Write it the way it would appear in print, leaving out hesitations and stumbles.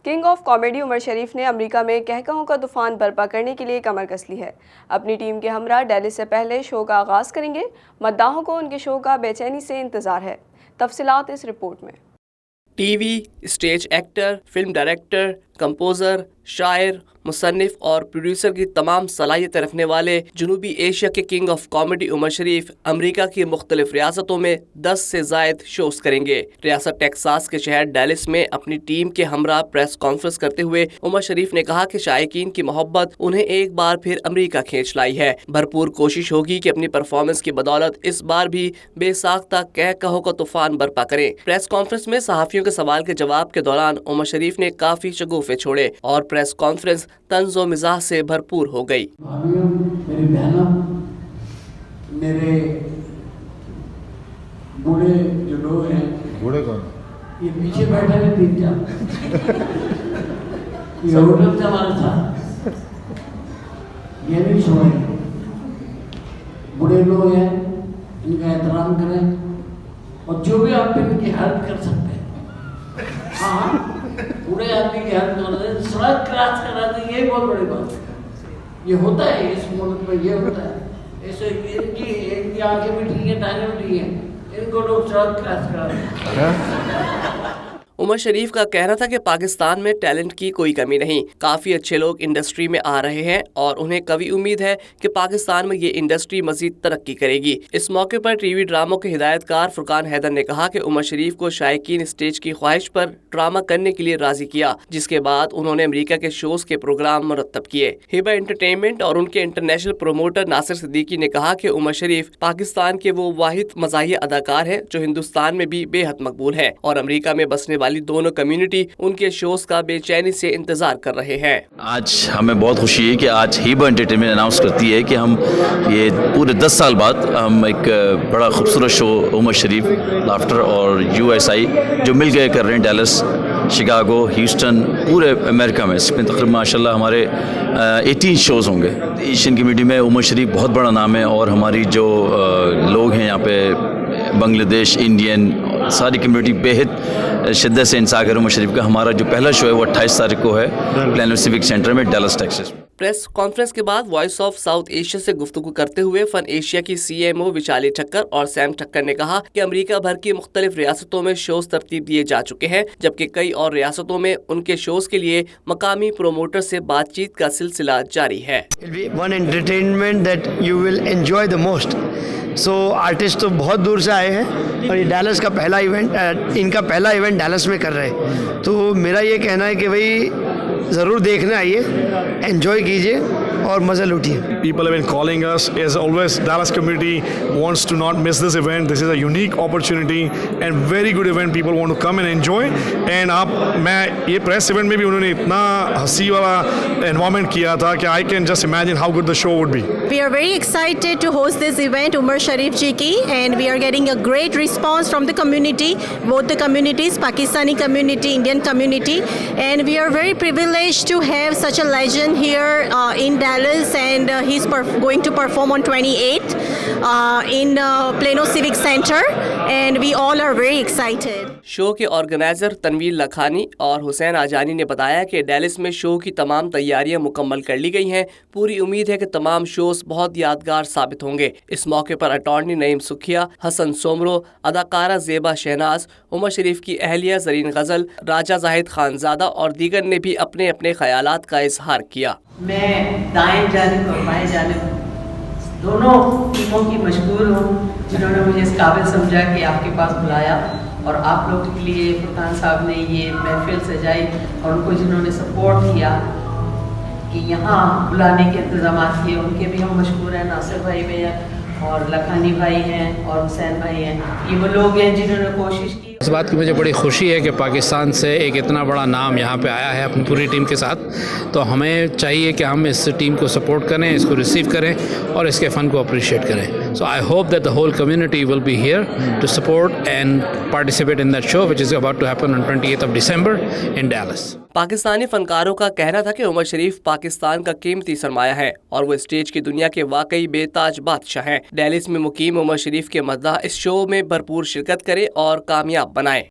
King of comedy عمر شریف نے امریکہ میں کہکہوں کا طوفان برپا کرنے کے لیے کمر کس لی ہے۔ اپنی ٹیم کے ہمراہ ڈیلس سے پہلے شو کا آغاز کریں گے۔ مداحوں کو ان کے شو کا بے چینی سے انتظار ہے۔ تفصیلات اس رپورٹ میں۔ T V, stage actor, film director, composer, شاعر، مصنف اور پروڈیوسر کی تمام صلاحیتیں رکھنے والے جنوبی ایشیا کے کنگ آف کامیڈی عمر شریف امریکہ کی مختلف ریاستوں میں 10 سے زائد شوز کریں گے۔ ریاست ٹیکساس کے شہر ڈیلس میں اپنی ٹیم کے ہمراہ پریس کانفرنس کرتے ہوئے عمر شریف نے کہا کہ شائقین کی محبت انہیں ایک بار پھر امریکہ کھینچ لائی ہے۔ بھرپور کوشش ہوگی کہ اپنی پرفارمنس کی بدولت اس بار بھی بے ساختہ کہکہوں کا طوفان برپا کریں۔ پریس کانفرنس میں صحافیوں کے سوال کے جواب کے دوران عمر شریف نے کافی شگوفے چھوڑے اور پریس کانفرنس طنز و مزاح سے بھرپور ہو گئی۔ میری بہنوں، میرے بوڑھے جو لوگ ہیں، بوڑھے کون؟ یہ پیچھے بیٹھے ہیں 3-4، یہ ہوٹل سے ہمارا تھا، یہ نہیں چھوڑیں۔ بوڑھے لوگ ہیں، ان کا احترام کریں اور جو بھی آپ ان کی ہیلپ کر سکتے ہیں، ہاں پورے آدمی کی ہیلپ کر دیں، سڑک کراس کرا دیں، یہ بہت بڑی بات ہے۔ یہ ہوتا ہے اس ملک میں، یہ ہوتا ہے۔ ایسے ان کی آنکھیں بھی ٹھیک ہیں، ٹانگیں بھی ٹھیک ہیں، ان کو لوگ سڑک کراس کرا دیں۔ عمر شریف کا کہنا تھا کہ پاکستان میں ٹیلنٹ کی کوئی کمی نہیں، کافی اچھے لوگ انڈسٹری میں آ رہے ہیں اور انہیں قوی امید ہے کہ پاکستان میں یہ انڈسٹری مزید ترقی کرے گی۔ اس موقع پر ٹی وی ڈراموں کے ہدایت کار فرقان حیدر نے کہا کہ عمر شریف کو شائقین اسٹیج کی خواہش پر ڈرامہ کرنے کے لیے راضی کیا، جس کے بعد انہوں نے امریکہ کے شوز کے پروگرام مرتب کیے۔ ہبہ انٹرٹینمنٹ اور ان کے انٹرنیشنل پروموٹر ناصر صدیقی نے کہا کہ عمر شریف پاکستان کے وہ واحد مزاحیہ اداکار ہیں جو ہندوستان میں بھی بے حد مقبول ہیں اور امریکہ میں بسنے والی دونوں کمیونٹی ان کے شوز کا بے چینی سے انتظار کر رہے ہیں۔ آج ہمیں بہت خوشی ہے کہ آج ہیبا انٹرٹینمنٹ اناؤنس کرتی ہے کہ ہم یہ پورے 10 سال بعد ہم ایک بڑا خوبصورت شو عمر شریف، لافٹر اور USA جو مل کے کر رہے ہیں، ڈیلس، شکاگو، ہیوسٹن، پورے امریکہ میں۔ اس میں تقریباً ماشاءاللہ ہمارے 18 شوز ہوں گے۔ ایشین کمیونٹی میں عمر شریف بہت بڑا نام ہے اور ہماری جو لوگ ہیں یہاں پہ بنگلہ دیش، انڈین، ساری کمیونٹی بے حد شدت سے انتظار کر عمر شریف کا۔ ہمارا جو پہلا شو ہے وہ 28 تاریخ کو ہے پلانو سیوک سینٹر میں، ڈیلس ٹیکساس۔ پریس کانفرنس کے بعد وائس آف ساؤتھ ایشیا سے گفتگو کرتے ہوئے فن ایشیا کی CMO وشالی ٹھکر اور سیم ٹھکر نے کہا کہ امریکہ بھر کی مختلف ریاستوں میں شوز ترتیب دیے جا چکے ہیں، جبکہ کئی اور ریاستوں میں ان کے شوز کے لیے مقامی پروموٹر سے بات چیت کا سلسلہ جاری ہے۔ One entertainment that you will enjoy the most. So artist تو بہت دور سے آئے ہیں اور یہ ڈیلس کا پہلا ایونٹ، ان کا پہلا ایونٹ ڈیلس میں کر رہے ہیں، تو میرا یہ کہنا ہے کہ بھائی ضرور دیکھنے آئیے، انجوائے کیجیے اور مزہ لوٹیے۔ People have been calling us. As always, Dallas community wants to not miss this event. This is a unique opportunity and very good event. People want to come and enjoy. And میں یہ press event میں بھی انہوں نے اتنا ہنسی والا environment کیا تھا کہ I can just imagine how good the show would be. We are very excited to host this event, Umar Sharif ji ki, and we are getting a great response from the community, both the communities, Pakistani community, Indian community, and we are very privileged to have such a legend here in Dallas, and he's going to perform on 28th in Plano Civic Center, and we all are very excited. شو کے organiser Tanveer Lakhani اور حسین آجانی نے بتایا کہ deals میں شو کی تمام تیاریاں مکمل کر لی گئی ہیں۔ پوری امید ہے کہ تمام شوز بہت یادگار ثابت ہوں گے۔ اس موقع پر اٹارنی نعیم سکھیا، حسن سومرو، اداکارہ زیبا شہناز، عمر شریف کی اہلیہ زرین غزل، راجہ زاہد خانزادہ اور دیگر نے بھی اپنے اپنے خیالات کا اظہار کیا۔ میں دائیں جانب اور بائیں جانب دونوں ٹیموں کی مشکور ہوں جنہوں نے مجھے اس قابل سمجھا کہ آپ کے پاس بلایا، اور آپ لوگوں کے لیے فرقان صاحب نے یہ محفل سجائی اور ان کو جنہوں نے سپورٹ کیا کہ یہاں بلانے کے انتظامات کیے، ان کے بھی ہم مشکور ہیں۔ ناصر بھائی بھی ہیں اور لکھانی بھائی ہیں اور حسین بھائی ہیں، یہ وہ لوگ ہیں جنہوں نے کوشش کی۔ اس بات کی مجھے بڑی خوشی ہے کہ پاکستان سے ایک اتنا بڑا نام یہاں پہ آیا ہے اپنی پوری ٹیم کے ساتھ، تو ہمیں چاہیے کہ ہم اس ٹیم کو سپورٹ کریں، اس کو ریسیو کریں اور اس کے فن کو اپریشیٹ کریں۔ So I hope that the whole community will be here to support and participate in that show which is about to happen on 28th December in Dallas۔ Pakistani فنکاروں کا کہنا تھا کہ عمر شریف پاکستان کا قیمتی سرمایہ ہے اور وہ اسٹیج کی دنیا کے واقعی بے تاج بادشاہ ہیں۔ ڈیلس میں مقیم عمر شریف کے مداح اس شو میں بھرپور شرکت کریں اور کامیاب بنائیں۔